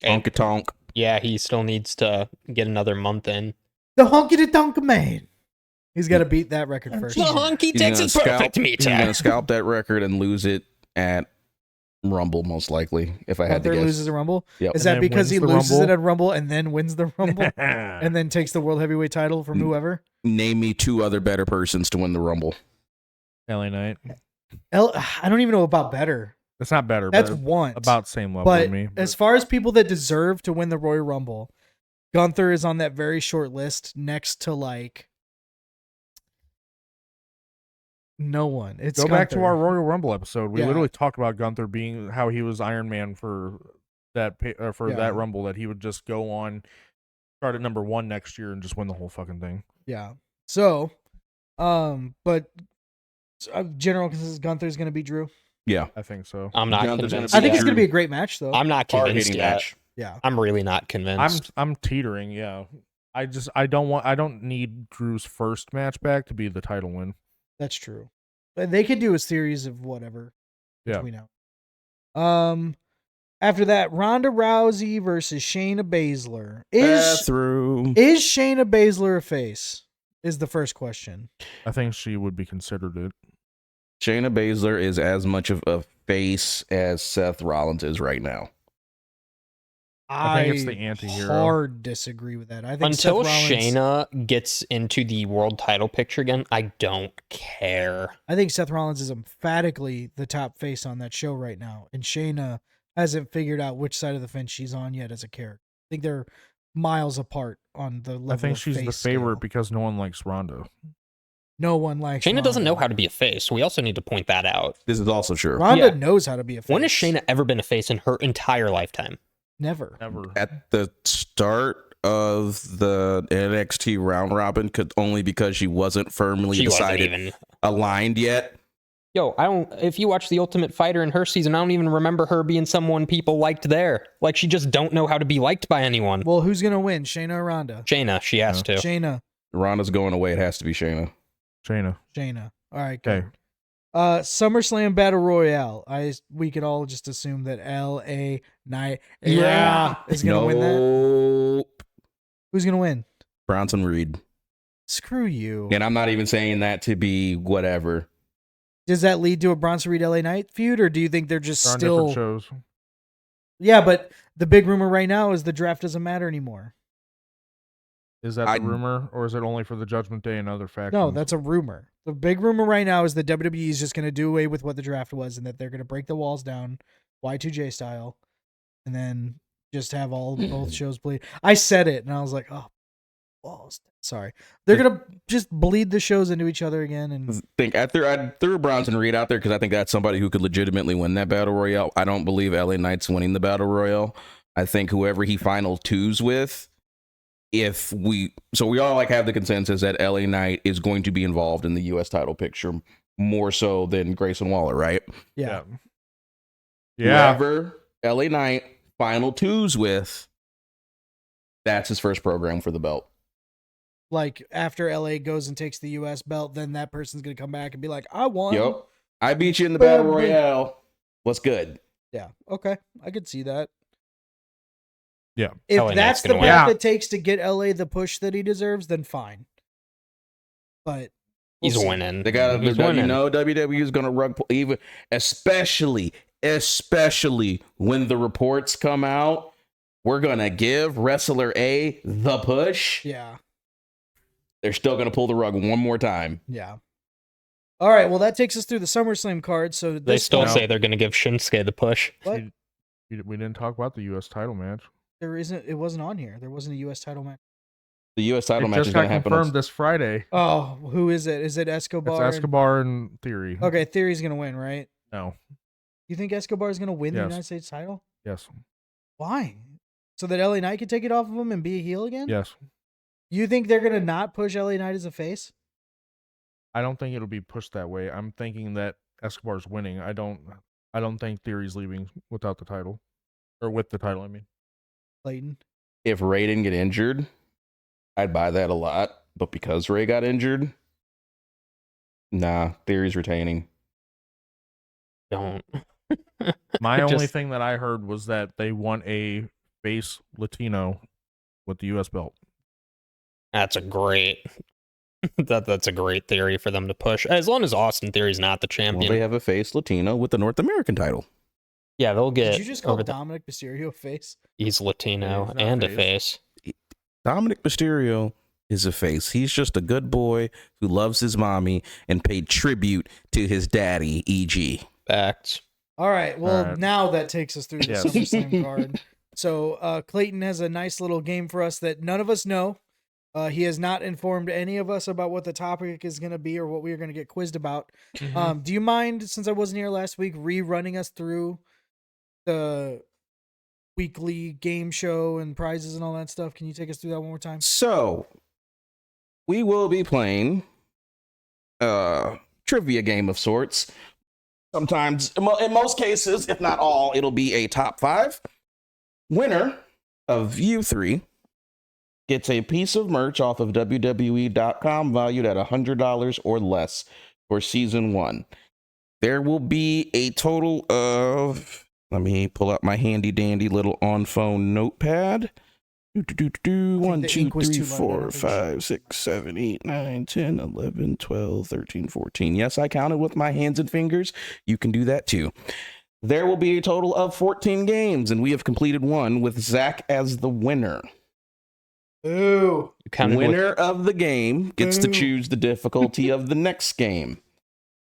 Honka tonk. Yeah, he still needs to get another month in. The honky tonk man. He's got to beat that record first. The honky He's Texas gonna perfect scalp- me He's gonna tag. scalp that record and lose it at Rumble, most likely. If I had to Gunther guess. loses a Rumble. Yep. Is And that then because wins he the loses Rumble? it at Rumble and then wins the Rumble and then takes the World Heavyweight title from whoever? Name me two other better persons to win the Rumble. LA Knight. I don't even know about better. It's not better. That's but one. about same level But to me. as far as people that deserve to win the Royal Rumble, Gunther is on that very short list next to like no one. It's Go back to Gunther. our Royal Rumble episode. We Yeah. literally talked about Gunther being how he was Iron Man for that Yeah. that Rumble, that he would just go on, start at number 1 next year and just win the whole fucking thing. Yeah. So, but general consensus Gunther's going to beat Drew. Yeah. I think so. I'm not Gunther's convinced. I think it's Drew. going to be a great match though. I'm not convinced Hard-hitting yet. match. Yeah. I'm really not convinced. I'm teetering. Yeah. I don't need Drew's first match back to be the title win. That's true. But they could do a series of whatever Yeah. between now. After that, Ronda Rousey versus Shayna Baszler. Bathroom. Is Shayna Baszler a face? Is the first question. I think she would be considered it. Shayna Baszler is as much of a face as Seth Rollins is right now. I think it's the anti-hero. Hard disagree with that. I think Until Seth Rollins, Shayna gets into the world title picture again, I don't care. I think Seth Rollins is emphatically the top face on that show right now, and Shayna hasn't figured out which side of the fence she's on yet as a character. I think they're miles apart on the level. I think of she's the face favorite scale. because no one likes Ronda. No one likes Shayna doesn't know Ronda. how to be a face. We also need to point that out. This is also true. Ronda Yeah. knows how to be a face. When has Shayna ever been a face in her entire lifetime? Never. Never. At the start of the NXT round robin only because she wasn't firmly She wasn't decided even. aligned yet. Yo, I don't. If you watch The Ultimate Fighter in her season, I don't even remember her being someone people liked there. Like, she just don't know how to be liked by anyone. Well, who's gonna win, Shayna or Ronda? Shayna, she has to. Shayna. Ronda's going away. It has to be Shayna. Shayna. Shayna. All right. Okay. Good. SummerSlam Battle Royale. We could all just assume that L.A. Knight is gonna win that. Nope. Who's gonna win? Bronson Reed. Screw you. And I'm not even saying that to be whatever. Does that lead to a Bronson Reed LA Knight feud, or do you think they're just They're on still? different shows. Yeah, but the big rumor right now is the draft doesn't matter anymore. Is that the rumor, or is it only for the Judgment Day and other factions? No, that's a rumor. The big rumor right now is that WWE is just going to do away with what the draft was, and that they're going to break the walls down, Y2J style, and then just have both shows bleed. I said it, and I was like, oh, walls. Sorry, they're gonna just bleed the shows into each other again. And I threw Bronson Reed out there because I think that's somebody who could legitimately win that battle royale. I don't believe LA Knight's winning the battle royale. I think whoever he final twos with, we all like have the consensus that LA Knight is going to be involved in the U.S. title picture more so than Grayson Waller, right? yeah. Whoever LA Knight final twos with, that's his first program for the belt. Like after LA goes and takes the US belt, then that person's gonna come back and be like, I won. Yep. I beat you in the battle royale. What's good? Yeah. Okay. I could see that. Yeah. If LA that's Knight's the gonna path win. it takes to get LA the push that he deserves, then fine. But He's see. winning. They got He's you winning. know WWE is gonna rug even especially when the reports come out, we're gonna give wrestler A the push. Yeah. They're still gonna pull the rug one more time. Yeah. All right. Well, that takes us through the SummerSlam card. So They this still one- say they're going to give Shinsuke the push. what? We didn't talk about the U.S. title match. There isn't. It wasn't on here. There wasn't a U.S. title match. The U.S. title It match just is got gonna happen. confirmed this Friday. Oh, who is it? Is it Escobar? It's Escobar and Theory. Okay, Theory's gonna win, right? No. You think Escobar's gonna win the Yes. United States title? Yes. Why? So that LA Knight can take it off of him and be a heel again? Yes. You think they're gonna not push LA Knight as a face? I don't think it'll be pushed that way. I'm thinking that Escobar's winning. I don't think Theory's leaving without the title. Or with the title, I mean. Clayton. If Ray didn't get injured, I'd buy that a lot. But because Ray got injured, nah, Theory's retaining. Don't. My Just- only thing that I heard was that they want a face Latino with the U.S. belt. That's a great. That's a great theory for them to push. As long as Austin Theory's not the Well, champion. they have a face Latino with the North American title. Yeah, they'll get. Did you just call over the- Dominic Mysterio a face? He's Latino He's not and a face. face. Dominic Mysterio is a face. He's just a good boy who loves his mommy and paid tribute to his daddy, E.G. Facts. All right. Well, All right. now that takes us through the Yes. SummerSlam card. So Clayton has a nice little game for us that none of us know. He has not informed any of us about what the topic is going to be or what we are going to get quizzed about. Mm-hmm. Do you mind, since I wasn't here last week, rerunning us through the weekly game show and prizes and all that stuff? Can you take us through that one more time? So, we will be playing a trivia game of sorts. Sometimes, in most cases, if not all, it'll be a top 5. Winner of you 3 gets a piece of merch off of WWE.com valued at $100 or less for season 1. There will be a total of, let me pull out my handy dandy little on phone notepad. 1, the 2, ink was 3, too low, 4, Garbage. 5, 6, 7, 8, 9, 10, 11, 12, 13, 14. Yes, I counted with my hands and fingers. You can do that too. There will be a total of 14 games, and we have completed one with Zach as the winner. Ooh. You counted with- Winner of the game gets to Ooh. choose the difficulty of the next game.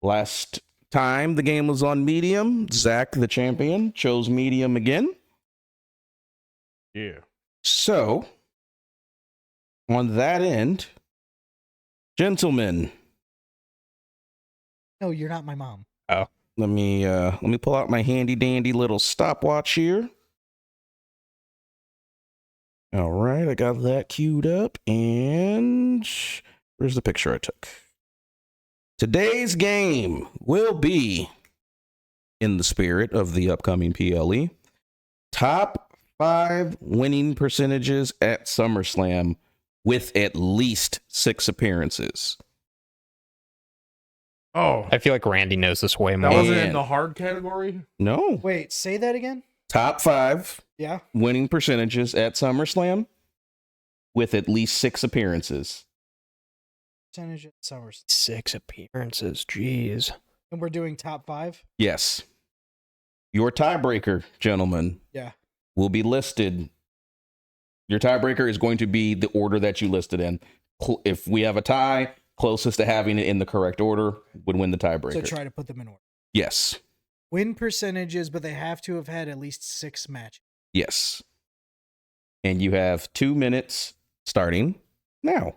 Last time the game was on medium, Zach, the champion, chose medium again. Yeah. So, on that end, gentlemen, No, you're not my mom. let me pull out my handy dandy little stopwatch here. All right, I got that queued up, and where's the picture I took? Today's game will be, in the spirit of the upcoming PLE, top 5 winning percentages at SummerSlam with at least 6 appearances. Oh, I feel like Randy knows this way that more. wasn't in Man. the hard category? No. Wait, say that again? Top 5 Yeah. winning percentages at SummerSlam with at least 6 appearances. Percentage at SummerSlam. 6 appearances. Jeez. And we're doing top 5? Yes. Your tiebreaker, gentlemen, Yeah. will be listed. Your tiebreaker is going to be the order that you listed in. If we have a tie, closest to having it in the correct order would win the tiebreaker. So try to put them in order. Yes. Win percentages, but they have to have had at least 6 matches. Yes. And you have 2 minutes starting now.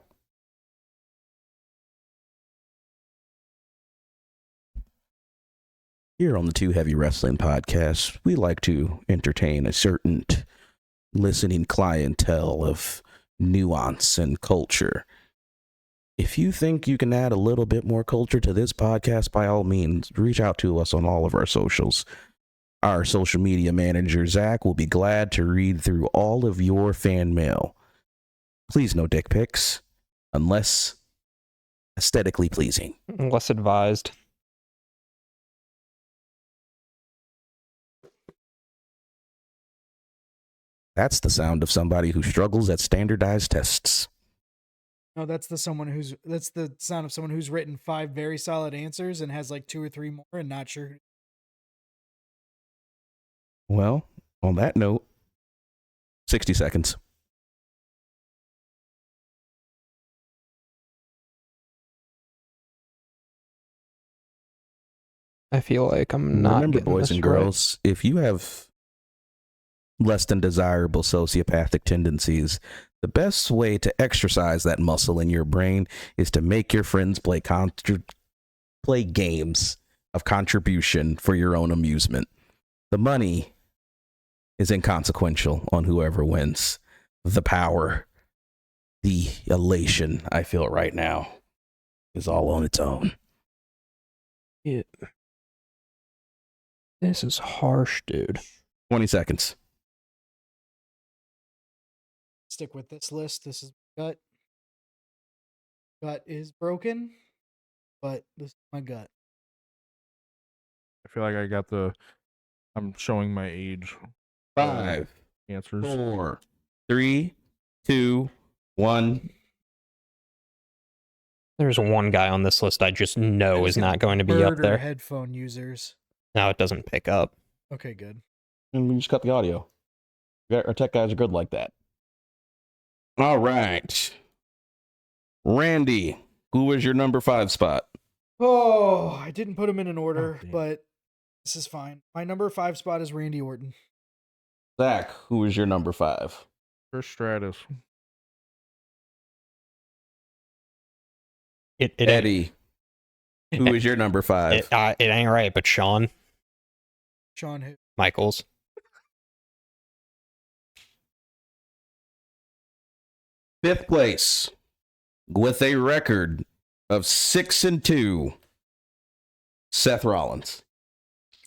Here on the Two Heavy Wrestling Podcast, we like to entertain a certain listening clientele of nuance and culture. If you think you can add a little bit more culture to this podcast, by all means, reach out to us on all of our socials. Our social media manager, Zach, will be glad to read through all of your fan mail. Please, no dick pics, unless aesthetically pleasing. Less advised. That's the sound of somebody who struggles at standardized tests. No, that's the sound of someone who's written 5 very solid answers and has like 2 or 3 more and not sure. Well, on that note, 60 seconds. I feel like I'm not. Remember, getting boys this and right. girls, if you have less than desirable sociopathic tendencies, the best way to exercise that muscle in your brain is to make your friends play games of contribution for your own amusement. The money is inconsequential on whoever wins. The power, the elation I feel right now is all on its own. This is harsh, dude. 20 seconds. Stick with this list. This is gut. Gut is broken, but this is my gut. I feel like I'm showing my age. 5, Answers. 4, 3, 2, 1. There's one guy on this list I just know is not going to be up Murder there. headphone users. No, it doesn't pick up. Okay, good. And we just cut the audio. Our tech guys are good like that. All right. Randy, who was your number 5 spot? Oh, I didn't put him in an order, damn. but this is fine. My number 5 spot is Randy Orton. Zach, who was your number 5? Trish Stratus. It Eddie, who was your number 5? It ain't right, but Shawn Shawn who? Michaels. Fifth place, with a record of 6-2, Seth Rollins.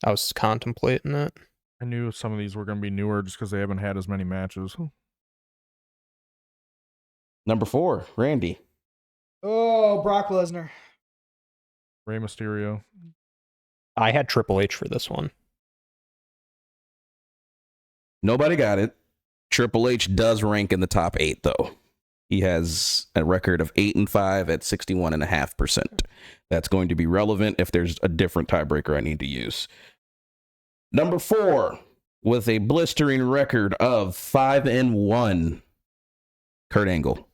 I was contemplating it. I knew some of these were going to be newer just because they haven't had as many matches. Number 4, Randy. Oh, Brock Lesnar. Rey Mysterio. I had Triple H for this one. Nobody got it. Triple H does rank in the top 8, though. He has a record of 8-5 at 61.5%. That's going to be relevant if there's a different tiebreaker I need to use. Number 4, with a blistering record of 5-1, Kurt Angle.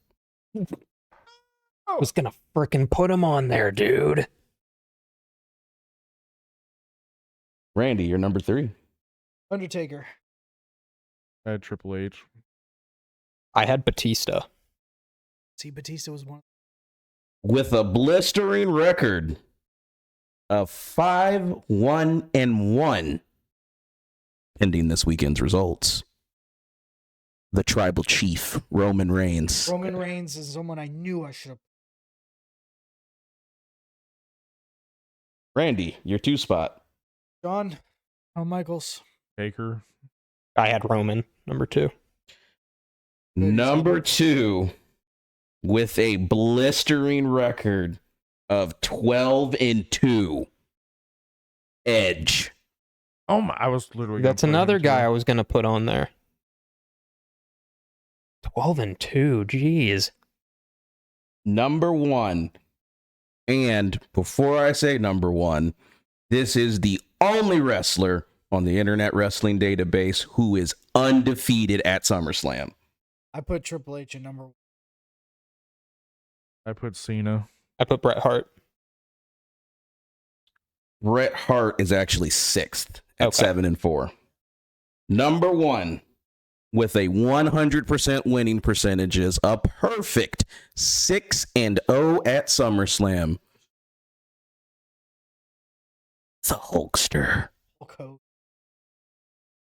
I was gonna frickin' put him on there, dude. Randy, you're number 3. Undertaker. I had Triple H. I had Batista. See, Batista was one. With a blistering record of 5-1-1, pending this weekend's results. the tribal chief, Roman Reigns. Roman Reigns is someone I knew I should have. Randy, your 2 spot. John Michaels. Baker. I had Roman number 2. Number 2, with a blistering record of 12-2, Edge. Oh my! I was literally. gonna That's put him another too. guy I was gonna put on there. 12-2. Jeez. Number 1. And before I say number 1, this is the only wrestler on the Internet Wrestling Database who is undefeated at SummerSlam. I put Triple H in number 1. I put Cena. I put Bret Hart. Bret Hart is actually 6th at Okay. 7-4. Number 1, with a 100% winning percentages, a perfect 6-0 at SummerSlam. The Hulkster, Hulk Hogan.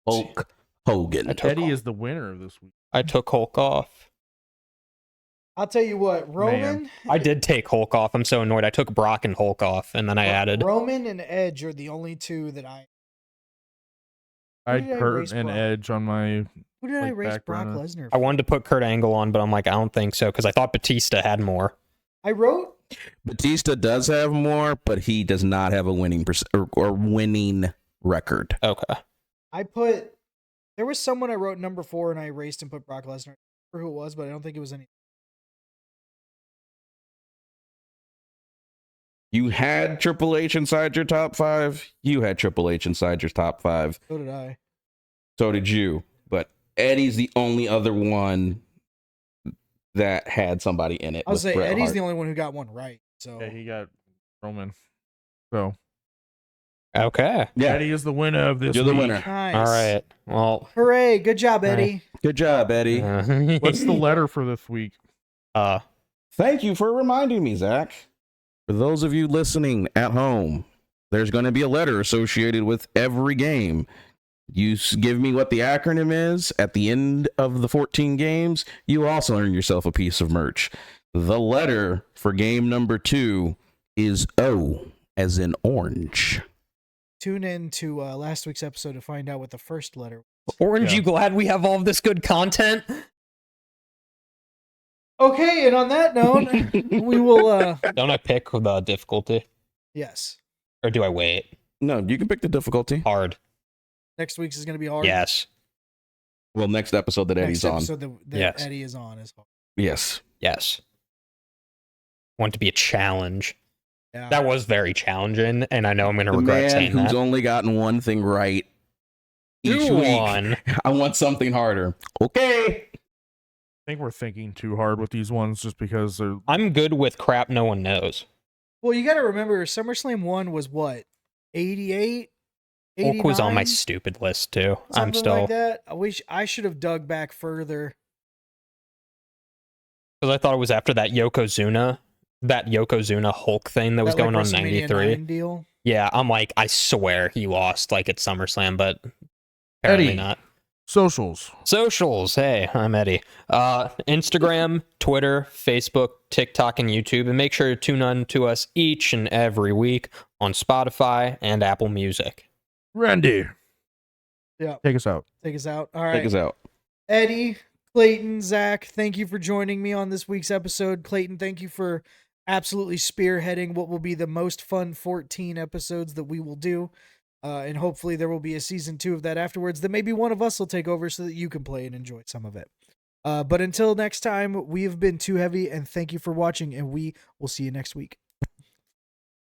Hulk Hogan. I took Eddie Hulk. is the winner of this week. I took Hulk off. I'll tell you what, Roman. I did take Hulk off. I'm so annoyed. I took Brock and Hulk off, and then I added. Roman and Edge are the only 2 that I. I did had I Kurt erase and Brock? Edge on my. Who did I Like erase back Brock runner. Lesnar? I wanted to put Kurt Angle on, but I'm like, I don't think so because I thought Batista had more. I wrote. Batista does have more, but he does not have a winning or winning record. Okay. I put. There was someone I wrote number 4 and I erased and put Brock Lesnar. I don't remember who it was, but I don't think it was any. You had Triple H inside your top 5. You had Triple H inside your top 5. So did I. So did you. But Eddie's the only other one that had somebody in it. I'll with say Bret Eddie's Hart. the only one who got one right. So Yeah, he got Roman. So Okay. Yeah, Eddie is the winner of this. you're the week. winner. nice. All right. Well. Hooray! Good job, Eddie. Good job, Eddie. What's the letter for this week? Thank you for reminding me, Zach. For those of you listening at home, there's going to be a letter associated with every game. You give me what the acronym is at the end of the 14 games, you also earn yourself a piece of merch. The letter for game number 2 is O, as in orange. Tune in to last week's episode to find out what the first letter was. Orange, Yeah. you glad we have all of this good content? Okay, and on that note, we will. Don't I pick the difficulty? Yes. Or do I wait? No, you can pick the difficulty. Hard. Next week's is going to be hard. Yes. Well, next episode that Eddie's Next on. episode that Yes. Eddie is on is hard. Yes. Yes. Want it to be a challenge. Yeah. That was very challenging, and I know I'm going to The regret man saying who's that. only gotten one thing right each Do week. one. I want something harder. Okay. I think we're thinking too hard with these ones just because they're. I'm good with crap no one knows. Well, you got to remember, SummerSlam 1 was what? 88? Hulk was on my 89? stupid list too. I'm Something still like that. I wish I should have dug back further. because I thought it was after that Yokozuna Hulk thing that was That, going on in WrestleMania 93. 9 deal. Yeah, I'm like, I swear he lost like at SummerSlam, but apparently Eddie. not. Socials. Socials. Hey, I'm Eddie. Instagram, Twitter, Facebook, TikTok, and YouTube. And make sure to tune in to us each and every week on Spotify and Apple Music. Randy. Yeah. Take us out. Take us out. All right. Take us out. Eddie, Clayton, Zach, thank you for joining me on this week's episode. Clayton, thank you for absolutely spearheading what will be the most fun 14 episodes that we will do. And hopefully there will be a season 2 of that afterwards that maybe one of us will take over so that you can play and enjoy some of it. But until next time, we have been Too Heavy, and thank you for watching, and we will see you next week.